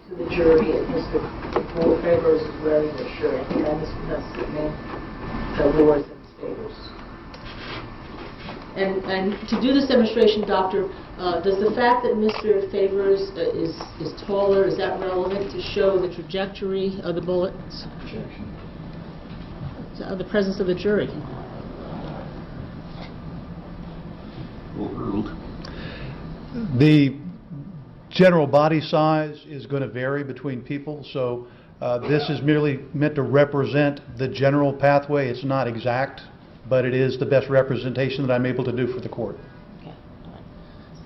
to the jury that Mr. Favors is wearing the shirt, and that's the name, Lewis and Favors. And to do this demonstration, Doctor, does the fact that Mr. Favors is taller, is that relevant to show the trajectory of the bullet? The presence of the jury. Overruled. The general body size is going to vary between people, so this is merely meant to represent the general pathway. It's not exact, but it is the best representation that I'm able to do for the court. Okay.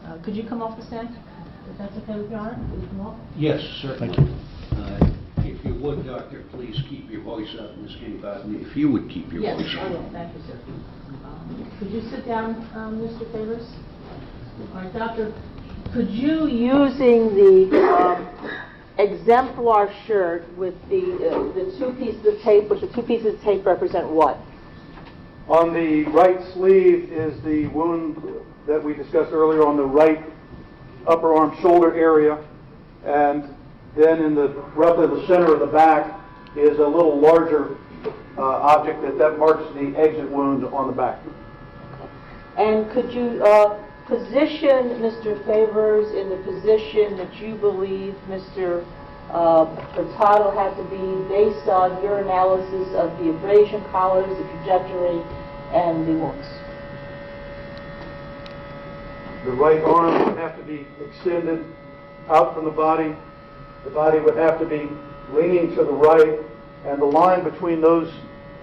All right. Could you come off the stand? If that's okay with Your Honor? Could you come off? Yes, certainly. Thank you. If you would, Doctor, please keep your voice up, Ms. Kenny-Bottom. If you would keep your Yes, voice I up. will. Thank you, sir. Could you sit down, Mr. Favors? All right, Doctor, could you, using the exemplar shirt with the two pieces of tape, which the two pieces of tape represent what? On the right sleeve is the wound that we discussed earlier on the right upper arm shoulder area, and then in the roughly the center of the back is a little larger object that marks the exit wound on the back. And could you position Mr. Favors in the position that you believe Mr. Furtado had to be based on your analysis of the abrasion collars, the trajectory, and the wounds? The right arm would have to be extended out from the body. The body would have to be leaning to the right, and the line between those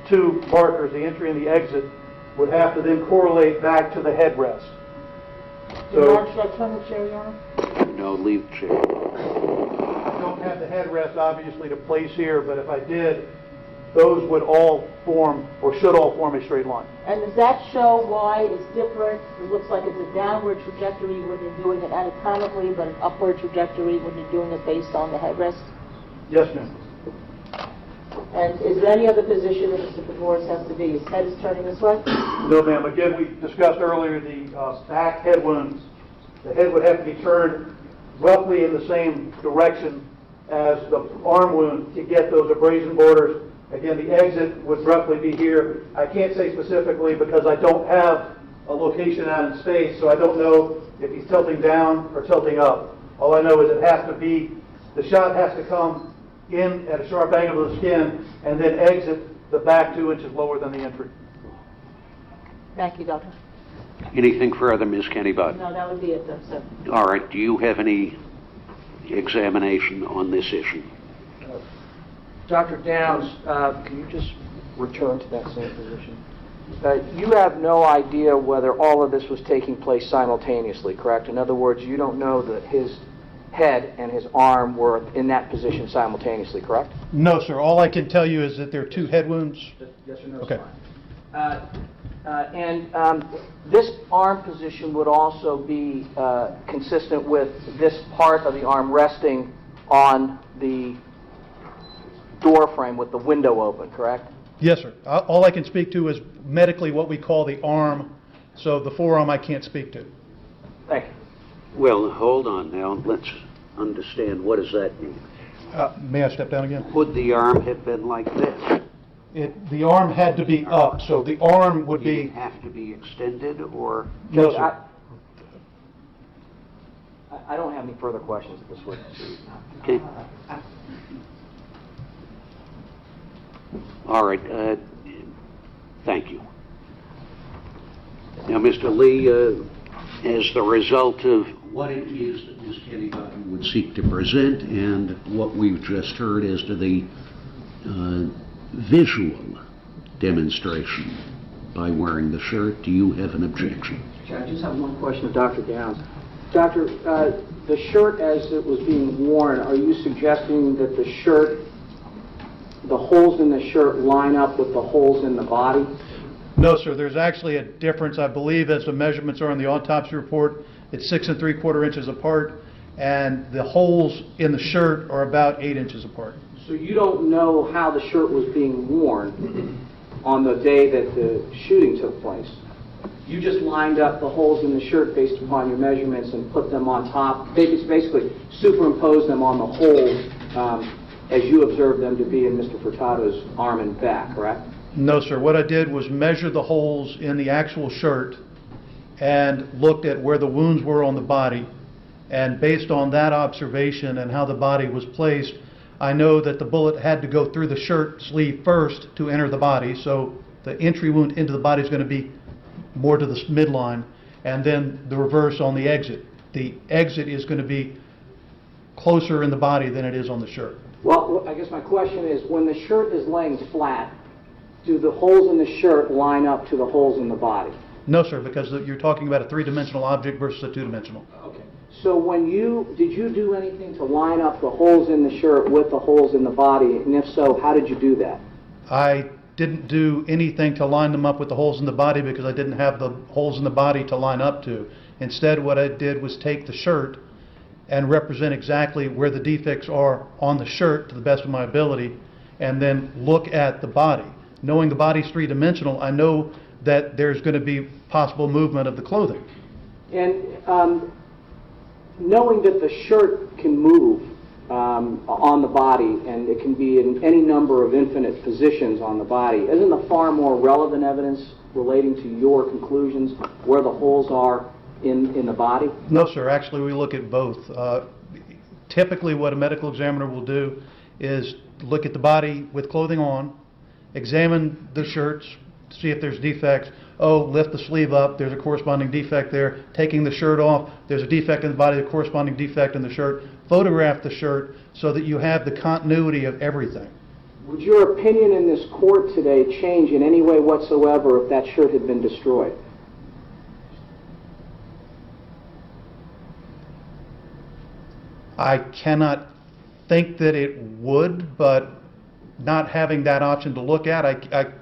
two markers, the entry and the exit, would have to then correlate back to the headrest. Your Honor, should I turn the chair, Your Honor? No, leave the chair. I don't have the headrest obviously to place here, but if I did, those would all form, or should all form, a straight line. And does that show why it's different? It looks like it's a downward trajectory when you're doing it anatomically, but an upward trajectory when you're doing it based on the headrest? Yes, ma'am. And is there any other position that Mr. Favors has to be? His head is turning this way? No, ma'am. Again, we discussed earlier the back head wounds. The head would have to be turned roughly in the same direction as the arm wound to get those abrasion borders. Again, the exit would roughly be here. I can't say specifically because I don't have a location out in space, so I don't know if he's tilting down or tilting up. All I know is it has to be, the shot has to come in at a sharp angle to the skin and then exit the back 2 inches lower than the entry. Thank you, Doctor. Anything further, Ms. Kenny-Bottom? No, that would be it, sir. All right. Do you have any examination on this issue? Dr. Downs, can you just return to that same position? You have no idea whether all of this was taking place simultaneously, correct? In other words, you don't know that his head and his arm were in that position simultaneously, correct? No, sir. All I can tell you is that there are two head wounds. Yes or no? Okay. This arm position would also be consistent with this part of the arm resting on the door frame with the window open, correct? Yes, sir. All I can speak to is medically what we call the arm, so the forearm I can't speak to. Thank you. Well, hold on now. Let's understand, what does that mean? May I step down again? Would the arm have been like this? The arm had to be up, so the arm would Did it be... have to be extended, or? No, sir. I don't have any further questions at this point. Okay. All right. Thank you. Now, Mr. Lee, as the result of what it is that Ms. Kenny-Bottom would seek to present and what we've just heard as to the visual demonstration by wearing the shirt, do you have an objection? I just have one question of Dr. Downs. Doctor, the shirt as it was being worn, are you suggesting that the shirt, the holes in the shirt line up with the holes in the body? No, sir. There's actually a difference, I believe, as the measurements are in the autopsy report. It's 6 3/4 inches apart, and the holes in the shirt are about 8 inches apart. So you don't know how the shirt was being worn on the day that the shooting took place? you just lined up the holes in the shirt based upon your measurements and put them on top, basically superimposed them on the holes as you observed them to be in Mr. Furtado's arm and back, correct? No, sir. What I did was measure the holes in the actual shirt and looked at where the wounds were on the body. And based on that observation and how the body was placed, I know that the bullet had to go through the shirt sleeve first to enter the body. So the entry wound into the body is going to be more to the midline, and then the reverse on the exit. The exit is going to be closer in the body than it is on the shirt. Well, I guess my question is, when the shirt is laying flat, do the holes in the shirt line up to the holes in the body? No, sir, because you're talking about a three-dimensional object versus a two-dimensional. Okay. So did you do anything to line up the holes in the shirt with the holes in the body? And if so, how did you do that? I didn't do anything to line them up with the holes in the body because I didn't have the holes in the body to line up to. Instead, what I did was take the shirt and represent exactly where the defects are on the shirt to the best of my ability, and then look at the body. Knowing the body's three-dimensional, I know that there's going to be possible movement of the clothing. And knowing that the shirt can move on the body, and it can be in any number of infinite positions on the body, isn't the far more relevant evidence relating to your conclusions where the holes are in the body? No, sir. Actually, we look at both. Typically, what a medical examiner will do is look at the body with clothing on, examine the shirts, see if there's defects. Oh, lift the sleeve up, there's a corresponding defect there. Taking the shirt off, there's a defect in the body, a corresponding defect in the shirt. Photograph the shirt so that you have the continuity of everything. Would your opinion in this court today change in any way whatsoever if that shirt had been destroyed? I cannot think that it would, but not having that option to look at, I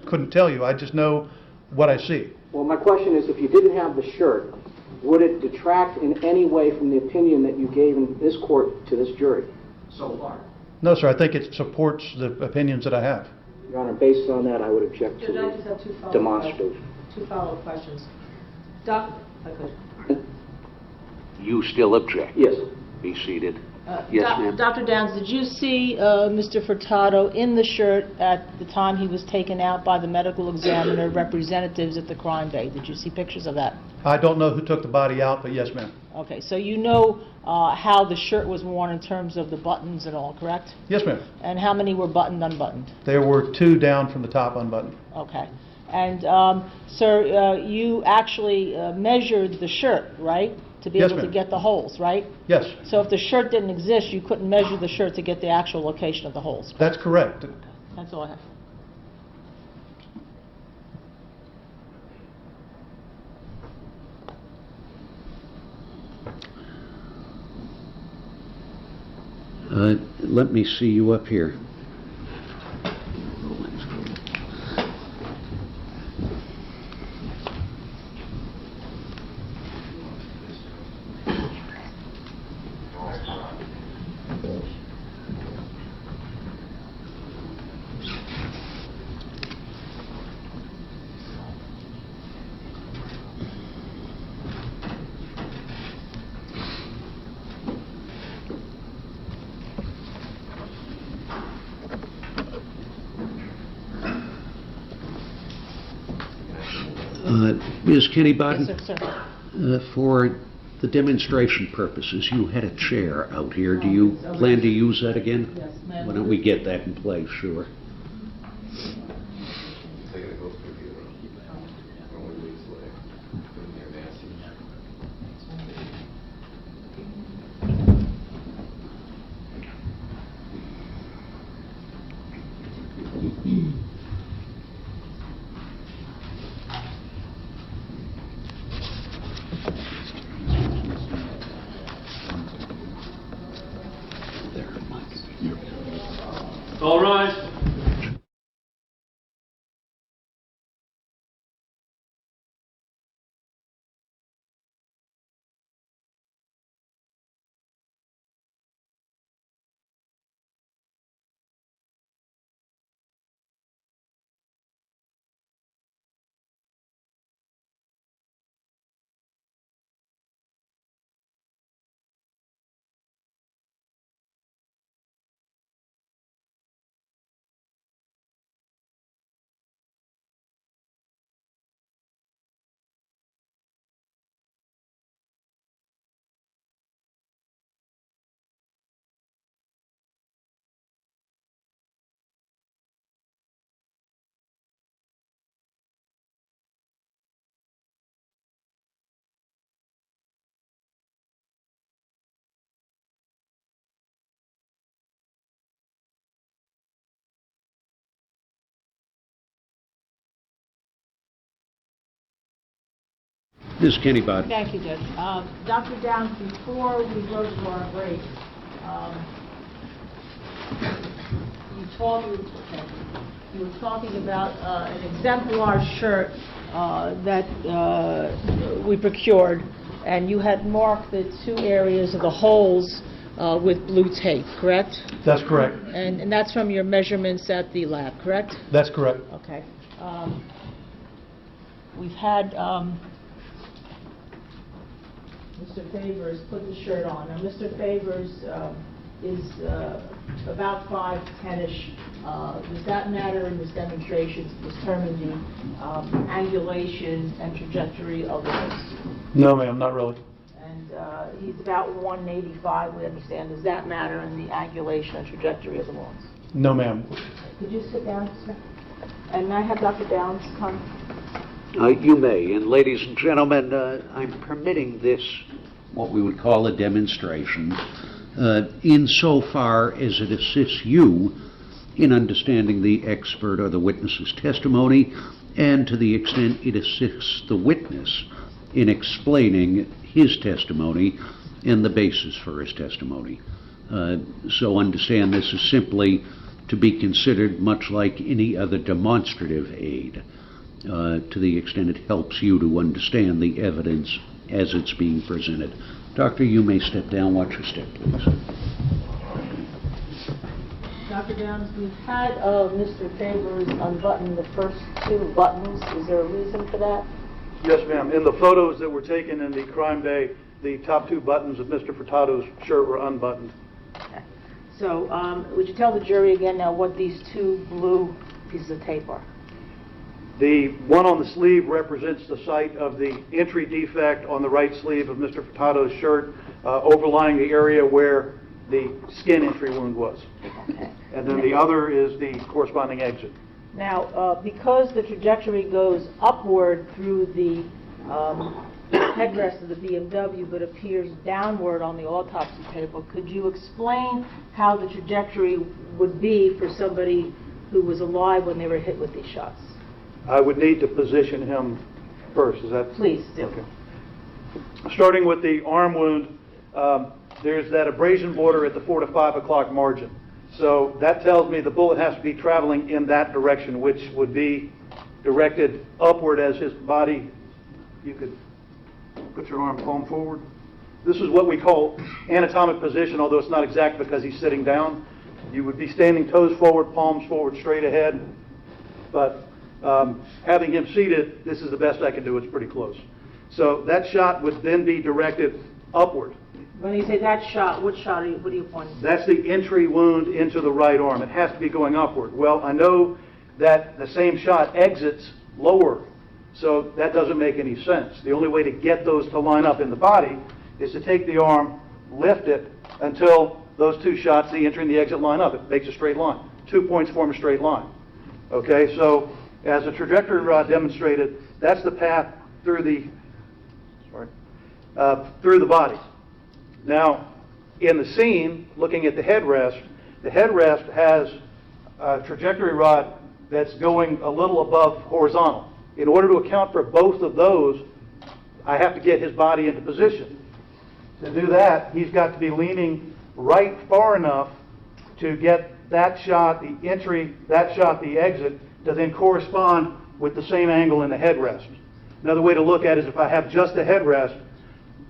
couldn't tell you. I just know what I see. Well, my question is, if you didn't have the shirt, would it detract in any way from the opinion that you gave in this court to this jury so far? No, sir. I think it supports the opinions that I have. Your Honor, based on that, I would object to Judge, I just have two the follow-up demonstrative. Two follow-up questions. Doc, if I could. You still object? Yes. Be seated. Yes, ma'am. Dr. Downs, did you see Mr. Furtado in the shirt at the time he was taken out by the medical examiner representatives at the crime day? Did you see pictures of that? I don't know who took the body out, but yes, ma'am. Okay, so you know how the shirt was worn in terms of the buttons and all, correct? Yes, ma'am. And how many were buttoned, unbuttoned? There were two down from the top unbuttoned. Okay. And, sir, you actually measured the shirt, right? To be Yes, able to ma'am. get the holes, right? Yes, So if the shirt didn't exist, you couldn't measure the shirt to get the actual location of the holes. that's correct. That's all I have. Let me see you up here. Ms. Kenny Bodden? Yes, sir. For the demonstration purposes, you had a chair out here. Do you plan to use that again? Yes, ma'am. Why don't we get that in place, sure. All rise. Ms. Kennybody. Thank you, Judge. Dr. Downs, before we go to our break, you were talking about an exemplar shirt that we procured, and you had marked the 2 areas of the holes with blue tape, correct? That's correct. And that's from your measurements at the lab, correct? That's correct. Okay. We've had Mr. Favors put the shirt on. Now, Mr. Favors is about 5'10"-ish. Does that matter in this demonstration to determine the angulation and trajectory of the horse? No, ma'am, not really. And he's about 185, we understand. Does that matter in the angulation and trajectory of the horse? No, ma'am. Could you sit down, sir? And may I have Dr. Downs come? You may, and ladies and gentlemen, I'm permitting this, what we would call a demonstration, insofar as it assists you in understanding the expert or the witness's testimony, and to the extent it assists the witness in explaining his testimony and the basis for his testimony. So understand this is simply to be considered much like any other demonstrative aid, to the extent it helps you to understand the evidence as it's being presented. Doctor, you may step down. Watch your step, please. Dr. Downs, we've had Mr. Favors unbutton the first 2 buttons. Is there a reason for that? Yes, ma'am. In the photos that were taken in the crime day, the top 2 buttons of Mr. Furtado's shirt were unbuttoned. Okay. So would you tell the jury again now what these 2 blue pieces of tape are? The one on the sleeve represents the site of the entry defect on the right sleeve of Mr. Furtado's shirt, overlying the area where the skin entry wound was. Okay. And then the other is the corresponding exit. Now, because the trajectory goes upward through the headrest of the BMW but appears downward on the autopsy paper, could you explain how the trajectory would be for somebody who was alive when they were hit with these shots? I would need to position him first. Is that? Please do. Okay. Starting with the arm wound, there's that abrasion border at the 4 to 5 o'clock margin. So that tells me the bullet has to be traveling in that direction, which would be directed upward as his body. You could put your arm palm forward. This is what we call anatomic position, although it's not exact because he's sitting down. You would be standing toes forward, palms forward, straight ahead. But having him seated, this is the best I can do. It's pretty close. So that shot would then be directed upward. When you say that shot, what are you pointing to? That's the entry wound into the right arm. It has to be going upward. Well, I know that the same shot exits lower, so that doesn't make any sense. The only way to get those to line up in the body is to take the arm, lift it until those 2 shots, the entry and the exit, line up. It makes a straight line. 2 points form a straight line. Okay, so as the trajectory rod demonstrated, that's the path through the body. Now, in the scene, looking at the headrest has a trajectory rod that's going a little above horizontal. In order to account for both of those, I have to get his body into position. To do that, he's got to be leaning right far enough to get that shot, the entry, that shot, the exit, to then correspond with the same angle in the headrest. Another way to look at it is if I have just the headrest,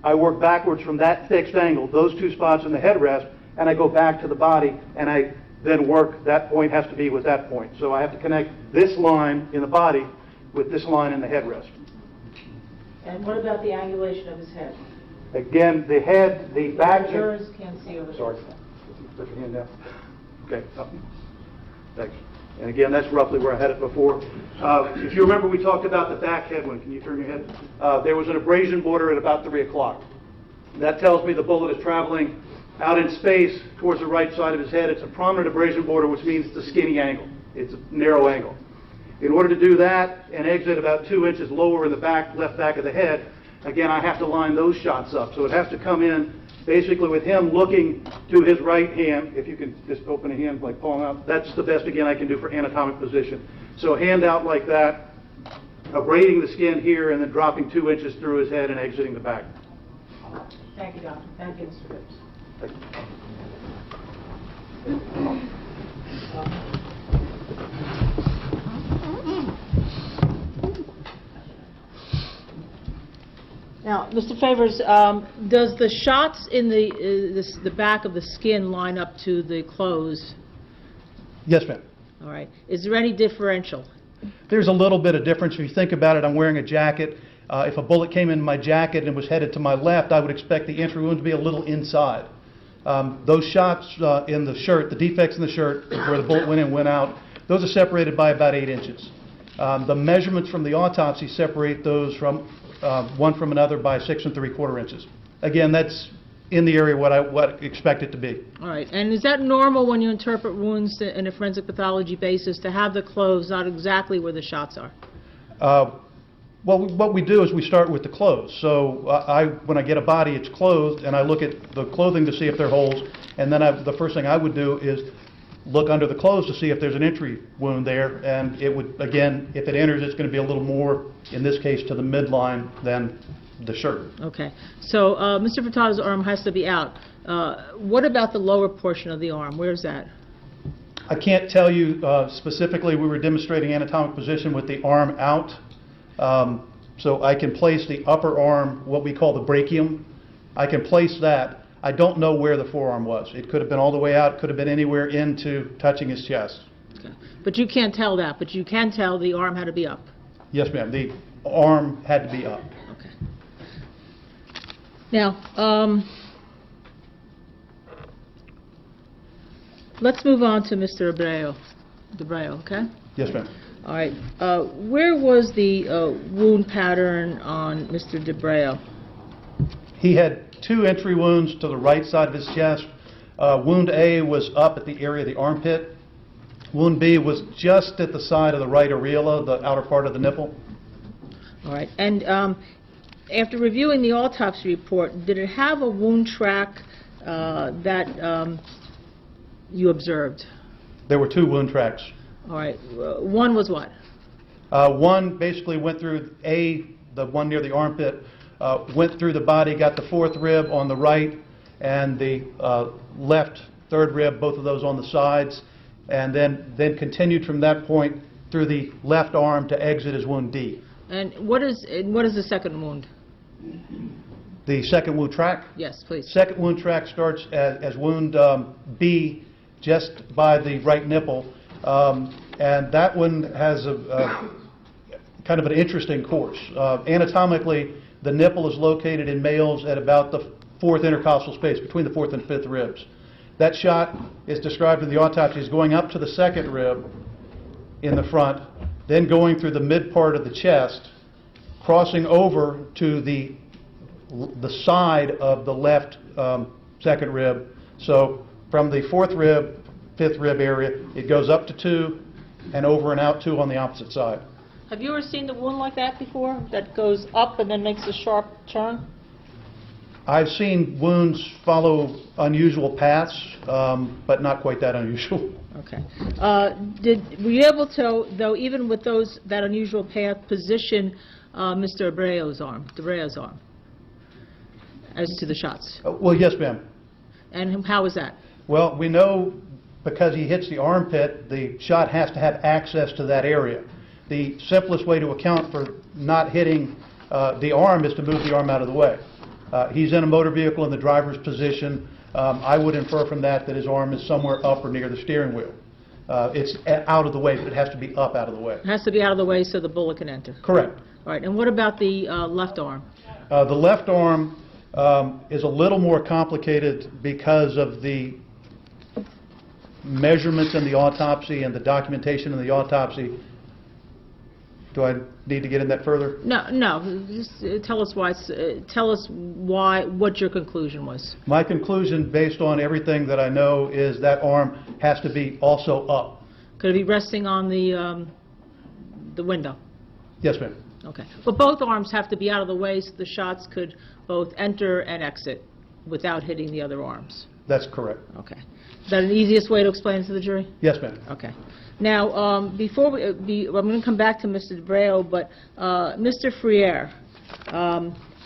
I work backwards from that fixed angle, those 2 spots in the headrest, and I go back to the body, and I then work, that point has to be with that point. So I have to connect this line in the body with this line in the headrest. And what about the angulation of his head? Again, the head, the back... The jurors can't see over Sorry. there. Put your hand down. Okay, up. Thanks. And again, that's roughly where I had it before. If you remember, we talked about the back head one. Can you turn your head? There was an abrasion border at about 3 o'clock. That tells me the bullet is traveling out in space towards the right side of his head. It's a prominent abrasion border, which means it's a skinny angle. It's a narrow angle. In order to do that and exit about 2 inches lower in the back, left back of the head, again, I have to line those shots up. So it has to come in basically with him looking to his right hand. If you can just open a hand, like palm out, that's the best, again, I can do for anatomic position. So hand out like that, abrading the skin here and then dropping 2 inches through his head and exiting the back. Thank you, Doctor. Thank you, Mr. Phipps. Now, Mr. Favors, does the shots in the back of the skin line up to the clothes? Yes, ma'am. All right. Is there any differential? There's a little bit of difference. If you think about it, I'm wearing a jacket. If a bullet came in my jacket and was headed to my left, I would expect the entry wound to be a little inside. Those shots in the shirt, the defects in the shirt, where the bullet went in, went out, those are separated by about 8 inches. The measurements from the autopsy separate those from one from another by 6 3/4 inches. Again, that's in the area what I expect it to be. All right. And is that normal when you interpret wounds in a forensic pathology basis to have the clothes not exactly where the shots are? Well, what we do is we start with the clothes. So when I get a body, it's clothed, and I look at the clothing to see if there are holes, and then the first thing I would do is look under the clothes to see if there's an entry wound there, and it would, again, if it enters, it's going to be a little more, in this case, to the midline than the shirt. Okay. So Mr. Furtado's arm has to be out. What about the lower portion of the arm? Where's that? I can't tell you specifically. We were demonstrating anatomic position with the arm out. So I can place the upper arm, what we call the brachium. I can place that. I don't know where the forearm was. It could have been all the way out, could have been anywhere into touching his chest. Okay. But you can't tell that, but you can tell the arm had to be up. Yes, ma'am. The arm had to be up. Okay. Now, let's move on to Mr. Debreo, okay? Yes, ma'am. All right. Where was the wound pattern on Mr. Debreo? He had 2 entry wounds to the right side of his chest. Wound A was up at the area of the armpit. Wound B was just at the side of the right areola, the outer part of the nipple. All right. And after reviewing the autopsy report, did it have a wound track that you observed? There were 2 wound tracks. All right. One was what? One basically went through the one near the armpit, went through the body, got the 4th rib on the right, and the left 3rd rib, both of those on the sides, and then continued from that point through the left arm to exit as wound D. And what is the second wound? The second wound track? Yes, please. Second wound track starts as wound B, just by the right nipple, and that one has a kind of an interesting course. Anatomically, the nipple is located in males at about the 4th intercostal space, between the 4th and 5th ribs. That shot is described in the autopsy as going up to the 2nd rib in the front, then going through the mid part of the chest, crossing over to the side of the left 2nd rib. So from the 4th rib, 5th rib area, it goes up to 2 and over and out 2 on the opposite side. Have you ever seen the wound like that before, that goes up and then makes a sharp turn? I've seen wounds follow unusual paths, but not quite that unusual. Okay. Were you able to, though, even with that unusual path, position Mr. Debreo's arm as to the shots? Well, yes, ma'am. And how was that? Well, we know because he hits the armpit, the shot has to have access to that area. The simplest way to account for not hitting the arm is to move the arm out of the way. He's in a motor vehicle in the driver's position. I would infer from that his arm is somewhere up or near the steering wheel. It's out of the way, but it has to be up out of the way. It has to be out of the way so the bullet can enter. Correct. All right. And what about the left arm? The left arm is a little more complicated because of the measurements in the autopsy and the documentation in the autopsy. Do I need to get in that further? No. Just tell us why. What your conclusion was. My conclusion, based on everything that I know, is that arm has to be also up. Could it be resting on the window? Yes, ma'am. Okay. But both arms have to be out of the way so the shots could both enter and exit without hitting the other arms. That's correct. Okay. Is that an easiest way to explain it to the jury? Yes, ma'am. Okay. Now, before I'm going to come back to Mr. DeBreo, but Mr. Freire,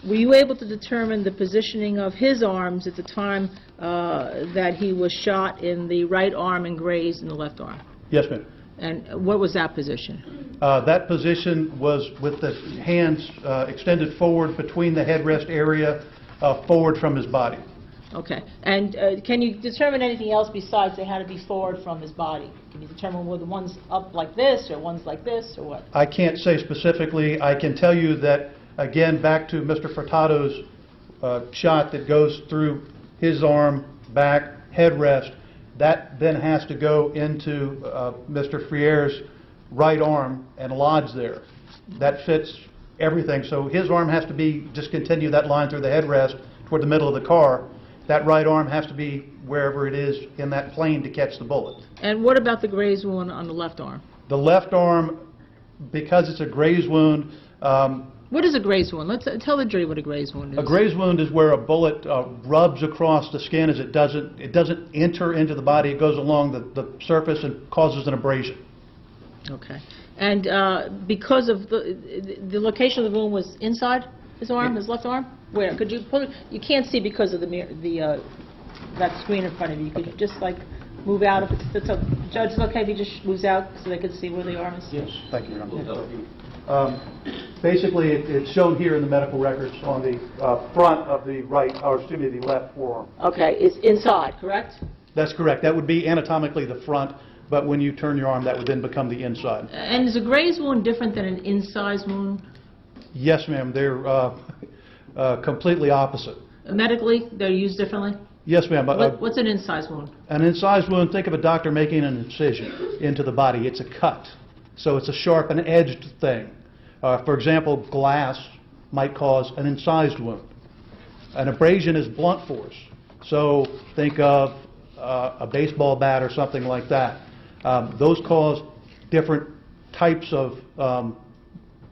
were you able to determine the positioning of his arms at the time that he was shot in the right arm and grazed in the left arm? Yes, ma'am. And what was that position? That position was with the hands extended forward between the headrest area, forward from his body. Okay. And can you determine anything else besides they had to be forward from his body? Can you determine whether one's up like this or one's like this or what? I can't say specifically. I can tell you that, again, back to Mr. Furtado's shot that goes through his arm, back, headrest, that then has to go into Mr. Freire's right arm and lodge there. That fits everything. So his arm has to be, just continue that line through the headrest toward the middle of the car. That right arm has to be wherever it is in that plane to catch the bullet. And what about the graze wound on the left arm? The left arm, because it's a graze wound, What is a graze wound? Let's tell the jury what a graze wound is. a graze wound is where a bullet rubs across the skin as it doesn't enter into the body. It goes along the surface and causes an abrasion. Okay. And because of the location of the wound was inside his arm, his left arm? Where? Could you pull it? You can't see because of that screen in front of you. Could you just like move out if it's a judge? Is it okay if he just moves out so they can see where the arm is? Yes, thank you, Your Honor. Basically, it's shown here in the medical records on the front of the the left forearm. Okay, it's inside, correct? That's correct. That would be anatomically the front, but when you turn your arm, that would then become the inside. And is a graze wound different than an incised wound? Yes, ma'am. They're completely opposite. Medically, they're used differently? Yes, ma'am. What's an incised wound? An incised wound, think of a doctor making an incision into the body. It's a cut. So it's a sharp and edged thing. For example, glass might cause an incised wound. An abrasion is blunt force. So think of a baseball bat or something like that. Those cause different types of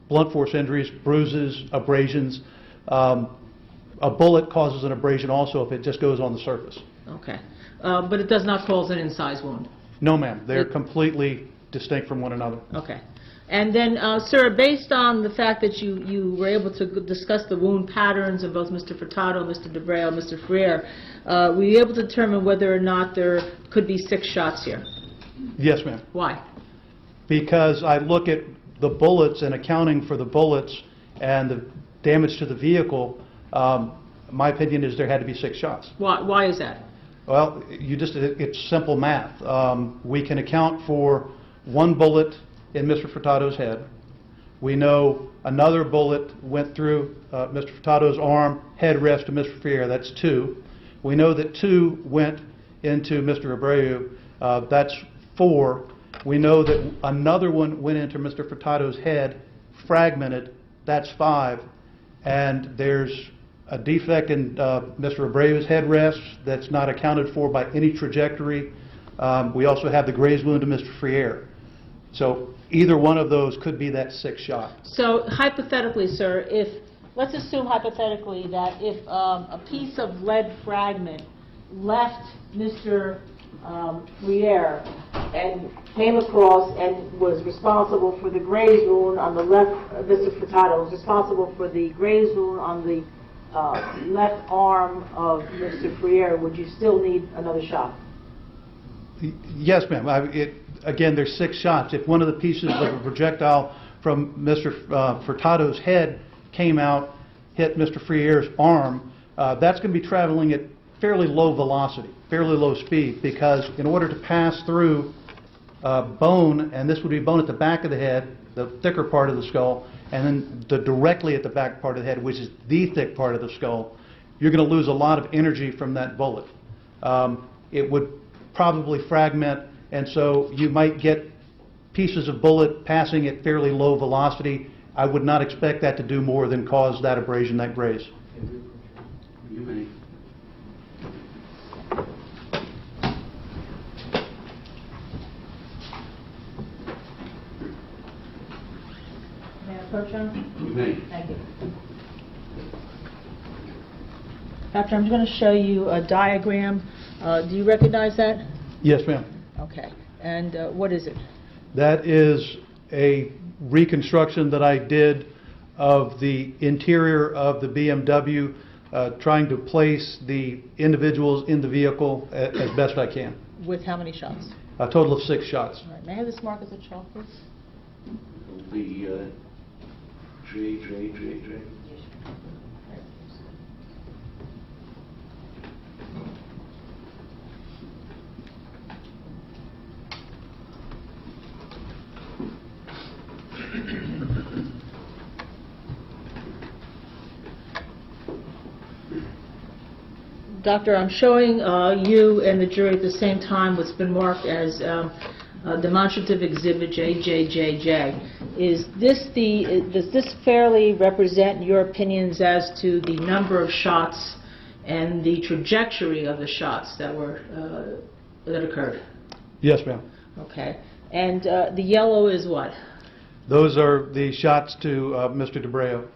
blunt force injuries, bruises, abrasions. A bullet causes an abrasion also if it just goes on the surface. Okay. But it does not cause an incised wound? No, ma'am. They're completely distinct from one another. Okay. And then, sir, based on the fact that you were able to discuss the wound patterns of both Mr. Furtado, Mr. DeBreo, Mr. Freire, were you able to determine whether or not there could be 6 shots here? Yes, ma'am. Why? Because I look at the bullets and accounting for the bullets and the damage to the vehicle, my opinion is there had to be 6 shots. Why is that? Well, it's simple math. We can account for 1 bullet in Mr. Furtado's head. We know another bullet went through Mr. Furtado's arm, headrest to Mr. Freire. That's 2. We know that 2 went into Mr. Abreu. That's 4. We know that another one went into Mr. Furtado's head, fragmented. That's 5. And there's a defect in Mr. Abreu's headrest that's not accounted for by any trajectory. We also have the graze wound to Mr. Freire. So either one of those could be that 6th shot. So hypothetically, sir, let's assume hypothetically that if a piece of lead fragment left Mr. Freire and came across and was responsible for the graze wound on the left, Mr. Furtado was responsible for the graze wound on the left arm of Mr. Freire, would you still need another shot? Yes, ma'am. Again, there's 6 shots. If one of the pieces of a projectile from Mr. Furtado's head came out, hit Mr. Freire's arm, that's going to be traveling at fairly low velocity, fairly low speed, because in order to pass through bone, and this would be bone at the back of the head, the thicker part of the skull, and then directly at the back part of the head, which is the thick part of the skull, you're going to lose a lot of energy from that bullet. It would probably fragment, and so you might get pieces of bullet passing at fairly low velocity. I would not expect that to do more than cause that abrasion, that graze. You may. May I approach him? You may. Thank you. Doctor, I'm going to show you a diagram. Do you recognize that? Yes, ma'am. Okay. And what is it? That is a reconstruction that I did of the interior of the BMW, trying to place the individuals in the vehicle as best I can. With how many shots? A total of 6 shots. All right, may I have this mark as a chalk, please? The J. Doctor, I'm showing you and the jury at the same time what's been marked as demonstrative exhibit JJJJ. Does this fairly represent your opinions as to the number of shots and the trajectory of the shots that occurred? Yes, ma'am. Okay. And the yellow is what? Those are the shots to Mr. DeBreo.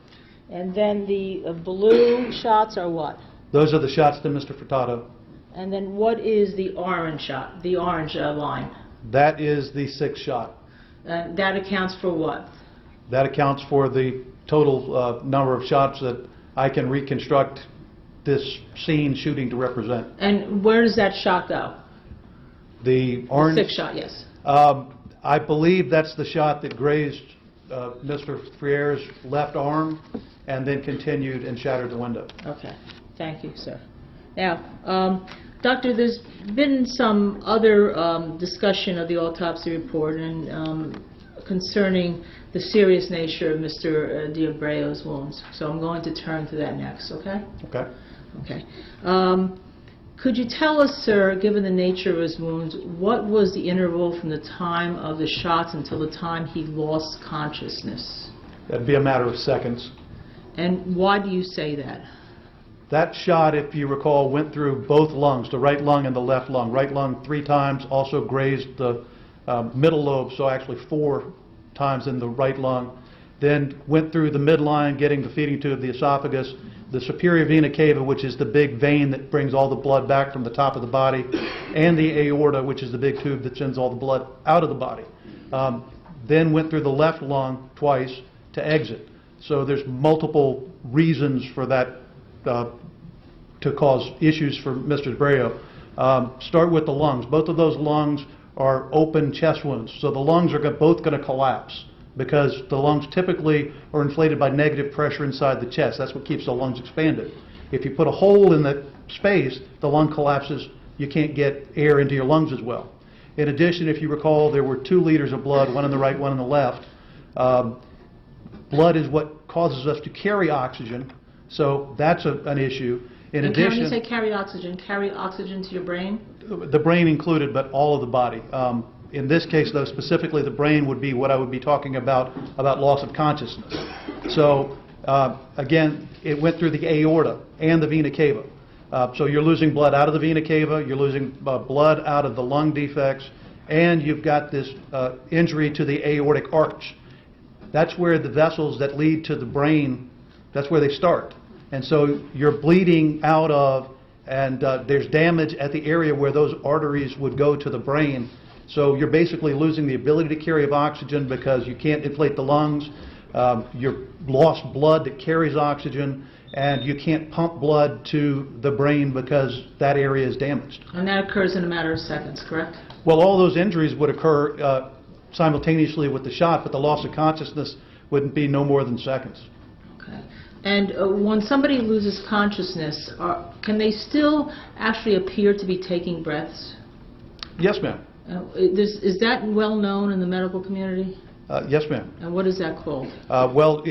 And then the blue shots are what? Those are the shots to Mr. Furtado. And then what is the orange shot, the orange line? That is the 6th shot. That accounts for what? That accounts for the total number of shots that I can reconstruct this scene shooting to represent. And where does that shot go? The orange... 6th shot, yes. I believe that's the shot that grazed Mr. Friere's left arm and then continued and shattered the window. Okay. Thank you, sir. Now, Doctor, there's been some other discussion of the autopsy report and concerning the serious nature of Mr. DeBreo's wounds. So I'm going to turn to that next, okay? Okay. Okay. Could you tell us, sir, given the nature of his wounds, what was the interval from the time of the shots until the time he lost consciousness? That'd be a matter of seconds. And why do you say that? That shot, if you recall, went through both lungs, the right lung and the left lung. Right lung 3 times, also grazed the middle lobe, so actually 4 times in the right lung. Then went through the midline, getting the feeding tube, the esophagus, the superior vena cava, which is the big vein that brings all the blood back from the top of the body, and the aorta, which is the big tube that sends all the blood out of the body. Then went through the left lung twice to exit. So there's multiple reasons for that to cause issues for Mr. DeBreo. Start with the lungs. Both of those lungs are open chest wounds, so the lungs are both going to collapse because the lungs typically are inflated by negative pressure inside the chest. That's what keeps the lungs expanded. If you put a hole in the space, the lung collapses. You can't get air into your lungs as well. In addition, if you recall, there were 2 liters of blood, one in the right, one in the left. Blood is what causes us to carry oxygen, so that's an issue. In addition, when you say carry oxygen to your brain? The brain included, but all of the body. In this case, though, specifically the brain would be what I would be talking about loss of consciousness. So, again, it went through the aorta and the vena cava. So you're losing blood out of the vena cava, you're losing blood out of the lung defects, and you've got this injury to the aortic arch. That's where the vessels that lead to the brain, that's where they start. And so you're bleeding out of, and there's damage at the area where those arteries would go to the brain. So you're basically losing the ability to carry of oxygen because you can't inflate the lungs. You're lost blood that carries oxygen, and you can't pump blood to the brain because that area is damaged. And that occurs in a matter of seconds, correct? Well, all those injuries would occur simultaneously with the shot, but the loss of consciousness wouldn't be no more than seconds. Okay. And when somebody loses consciousness, can they still actually appear to be taking breaths? Yes, ma'am. Is that well known in the medical community? Yes, ma'am. And what is that called? Well,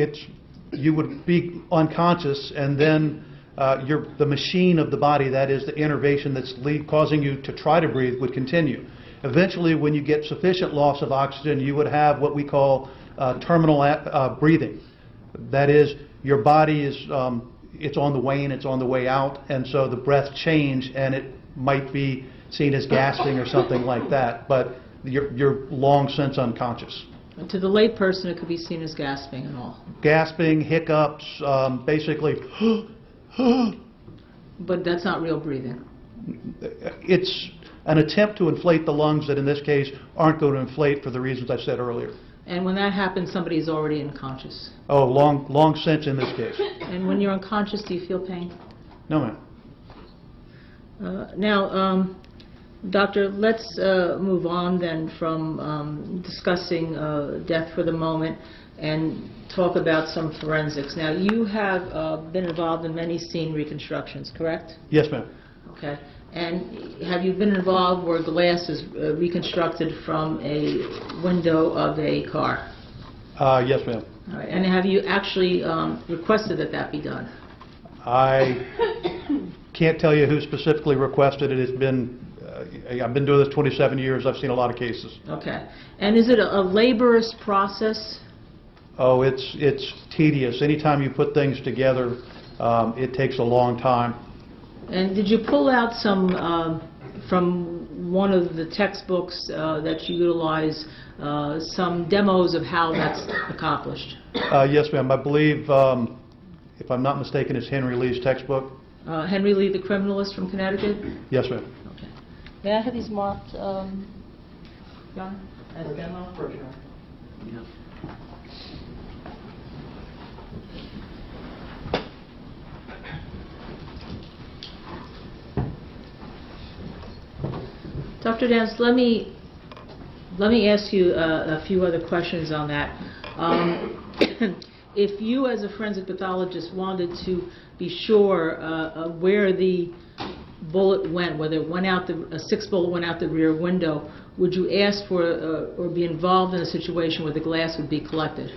you would be unconscious, and then the machine of the body, that is the innervation that's causing you to try to breathe, would continue. Eventually, when you get sufficient loss of oxygen, you would have what we call terminal breathing. That is, your body is it's on the wane, it's on the way out, and so the breath change, and it might be seen as gasping or something like that, but you're long since unconscious. To the lay person, it could be seen as gasping and all. Gasping, hiccups, basically, But that's not real breathing. it's an attempt to inflate the lungs that in this case aren't going to inflate for the reasons I said earlier. And when that happens, somebody's already unconscious. Oh, long since in this case. And when you're unconscious, do you feel pain? No, ma'am. Now, Doctor, let's move on then from discussing death for the moment and talk about some forensics. Now, you have been involved in many scene reconstructions, correct? Yes, ma'am. Okay. And have you been involved where glass is reconstructed from a window of a car? Yes, ma'am. All right. And have you actually requested that that be done? I can't tell you who specifically requested it. It's been, I've been doing this 27 years. I've seen a lot of cases. Okay. And is it a laborious process? Oh, it's tedious. Anytime you put things together, it takes a long time. And did you pull out some from one of the textbooks that you utilize, some demos of how that's accomplished? Yes, ma'am. I believe, if I'm not mistaken, it's Henry Lee's textbook. Henry Lee, the criminalist from Connecticut? Yes, ma'am. Okay. May I have these marked, John, as a demo? Yeah. Dr. Dance, let me ask you a few other questions on that. If you, as a forensic pathologist, wanted to be sure where the bullet went, whether it went out a 6 bullet went out the rear window, would you ask for or be involved in a situation where the glass would be collected?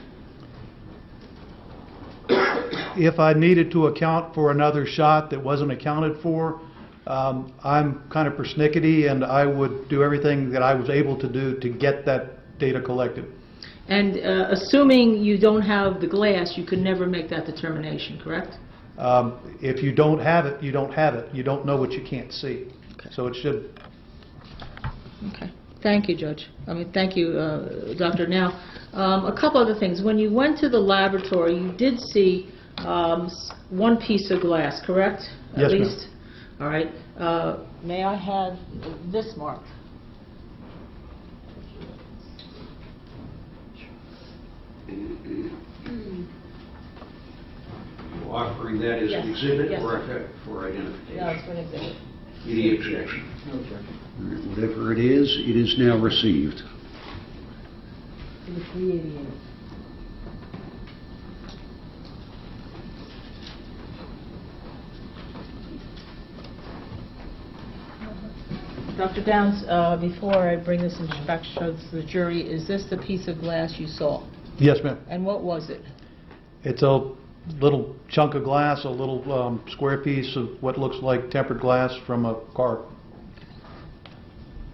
If I needed to account for another shot that wasn't accounted for, I'm kind of persnickety, and I would do everything that I was able to do to get that data collected. And assuming you don't have the glass, you could never make that determination, correct? If you don't have it, you don't have it. You don't know what you can't see. Okay. So it should. Okay. Thank you, Judge. Thank you, Doctor. Now, a couple other things. When you went to the laboratory, you did see one piece of glass, correct? Yes, ma'am. At least? All right. May I have this marked? Offering that as an exhibit Yes. or for identification? No, it's for an exhibit. Any objection? No objection. Whatever it is now received. It was 388. Dr. Downs, before I bring this back to the jury, is this the piece of glass you saw? Yes, ma'am. And what was it? It's a little chunk of glass, a little square piece of what looks like tempered glass from a car.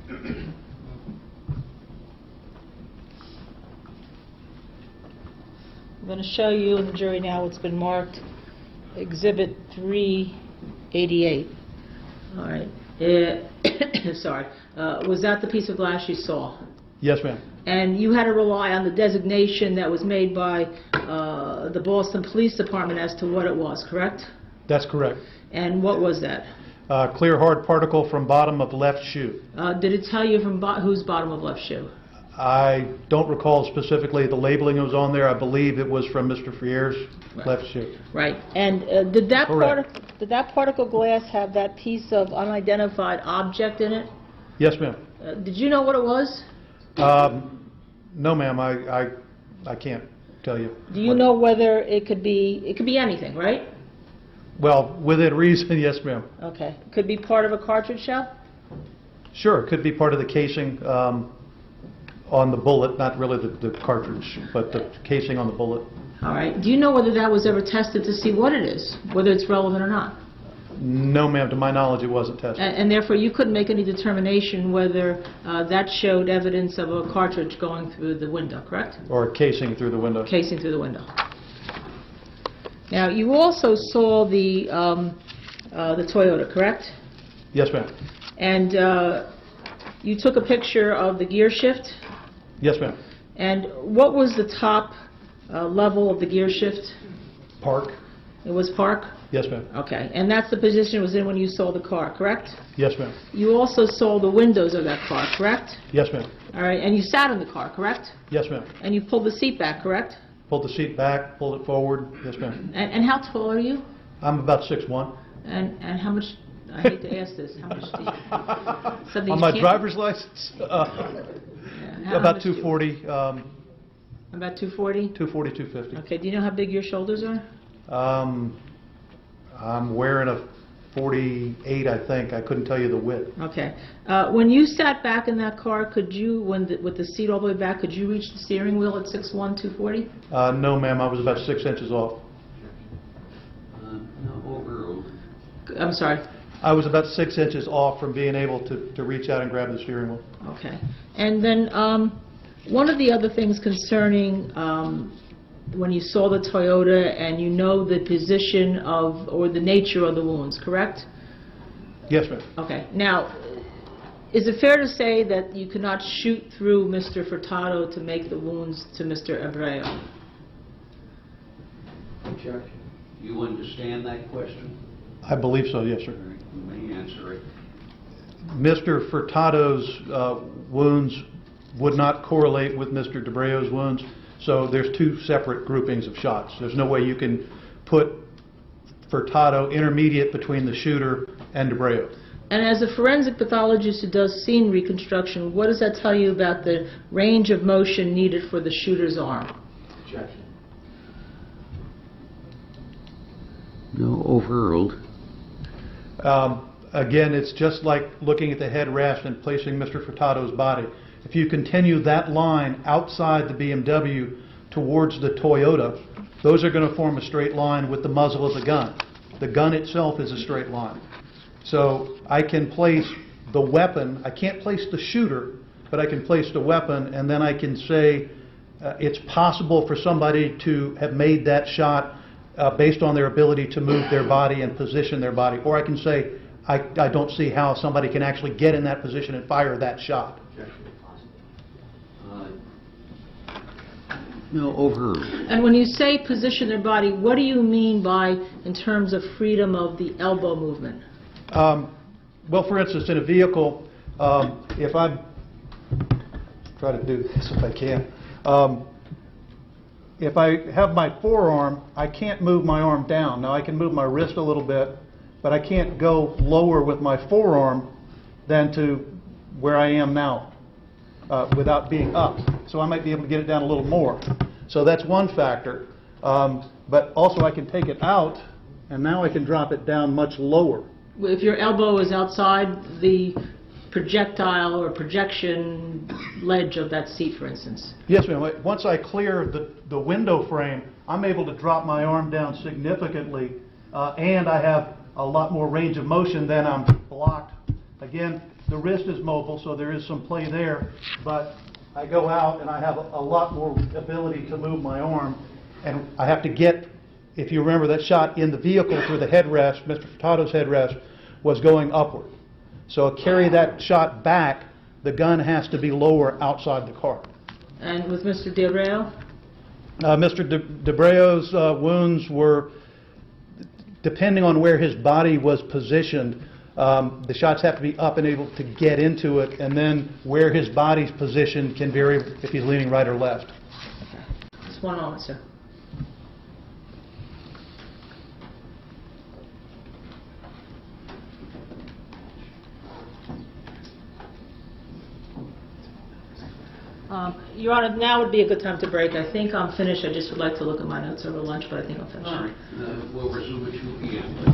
I'm going to show you in the jury now what's been marked Exhibit 388. All right. Sorry. Was that the piece of glass you saw? Yes, ma'am. And you had to rely on the designation that was made by the Boston Police Department as to what it was, correct? That's correct. And what was that? Clear hard particle from bottom of left shoe. Did it tell you from whose bottom of left shoe? I don't recall specifically the labeling that was on there. I believe it was from Mr. Frier's left shoe. Right. And did that Correct. did that particle glass have that piece of unidentified object in it? Yes, ma'am. Did you know what it was? No, ma'am. I can't tell you. Do you know whether it could be anything, right? Well, within reason, yes, ma'am. Okay. Could be part of a cartridge shell? Sure, it could be part of the casing on the bullet, not really the cartridge, but the casing on the bullet. All right. Do you know whether that was ever tested to see what it is, whether it's relevant or not? No, ma'am. To my knowledge, it wasn't tested. And therefore, you couldn't make any determination whether that showed evidence of a cartridge going through the window, correct? Or casing through the window. Casing through the window. Now, you also saw the Toyota, correct? Yes, ma'am. And you took a picture of the gear shift? Yes, ma'am. And what was the top level of the gear shift? Park. It was park? Yes, ma'am. Okay, and that's the position it was in when you sold the car, correct? Yes, ma'am. You also sold the windows of that car, correct? Yes, ma'am. All right, and you sat in the car, correct? Yes, ma'am. And you pulled the seat back, correct? Pulled the seat back, pulled it forward. Yes, ma'am. And how tall are you? I'm about 6'1". And how much, I hate to ask this, how much do you? Something On you my can't- driver's license, Yeah, how about much do you- 240, About 240? 240, 250. Okay, do you know how big your shoulders are? I'm wearing a 48, I think. I couldn't tell you the width. Okay. When you sat back in that car, could you, with the seat all the way back, could you reach the steering wheel at 6'1", 240? No, ma'am, I was about 6 inches off. No, overruled. I'm sorry. I was about 6 inches off from being able to reach out and grab the steering wheel. Okay. And then, one of the other things concerning, when you saw the Toyota and you know the position of, or the nature of the wounds, correct? Yes, ma'am. Okay. Now, is it fair to say that you could not shoot through Mr. Furtado to make the wounds to Mr. Abreu? Objection. You understand that question? I believe so, yes, sir. All right, you may answer it. Mr. Furtado's wounds would not correlate with Mr. DeBreo's wounds, so there's two separate groupings of shots. There's no way you can put Furtado intermediate between the shooter and DeBreo. And as a forensic pathologist who does scene reconstruction, what does that tell you about the range of motion needed for the shooter's arm? Objection. No, overruled. Again, it's just like looking at the headrest and placing Mr. Furtado's body. If you continue that line outside the BMW towards the Toyota, those are going to form a straight line with the muzzle of the gun. The gun itself is a straight line. So I can place the weapon. I can't place the shooter, but I can place the weapon, and then I can say it's possible for somebody to have made that shot based on their ability to move their body and position their body. Or I can say, I don't see how somebody can actually get in that position and fire that shot. No, overruled. And when you say position their body, what do you mean by in terms of freedom of the elbow movement? Well, for instance, in a vehicle, if I'm try to do this if I can. If I have my forearm, I can't move my arm down. Now I can move my wrist a little bit, but I can't go lower with my forearm than to where I am now without being up. So I might be able to get it down a little more. So that's one factor. But also I can take it out, and now I can drop it down much lower. If your elbow is outside the projectile or projection ledge of that seat, for instance. Yes, ma'am. Once I clear the window frame, I'm able to drop my arm down significantly, and I have a lot more range of motion than I'm blocked. Again, the wrist is mobile, so there is some play there, but I go out and I have a lot more ability to move my arm, and I have to get, if you remember that shot in the vehicle through the headrest, Mr. Furtado's headrest was going upward. So carry that shot back, the gun has to be lower outside the car. And with Mr. DeBreo? Mr. DeBreo's wounds were, depending on where his body was positioned, the shots have to be up and able to get into it, and then where his body's positioned can vary if he's leaning right or left. Okay. Just one moment, sir. Your Honor, now would be a good time to break. I think I'm finished. I just would like to look at my notes over lunch, but I think I'm finished. All right, we'll resume at 2 p.m.